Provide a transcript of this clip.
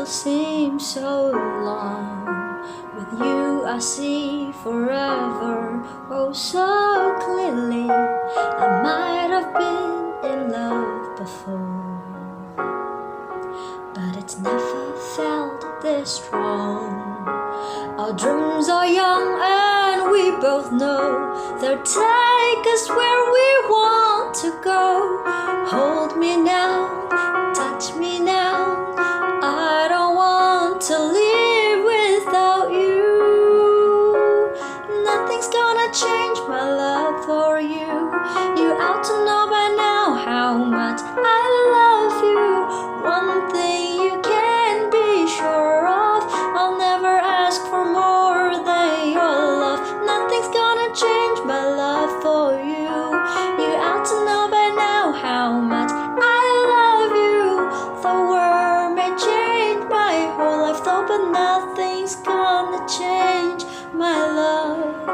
seem so long. With you I see forever, oh so clearly. I might have been in love before, but it's never felt this strong. Our dreams are young and we both know they'll take us where we want to go. Hold me now, touch me now, I don't want to live without you. Nothing's gonna change my love for you. You ought to know by now how much I love you. One thing you can be sure of, I'll never ask for more than your love. Nothing's gonna change my love for you. You ought to know by now how much I love you. The world may change my whole life though, but nothing's gonna change my love.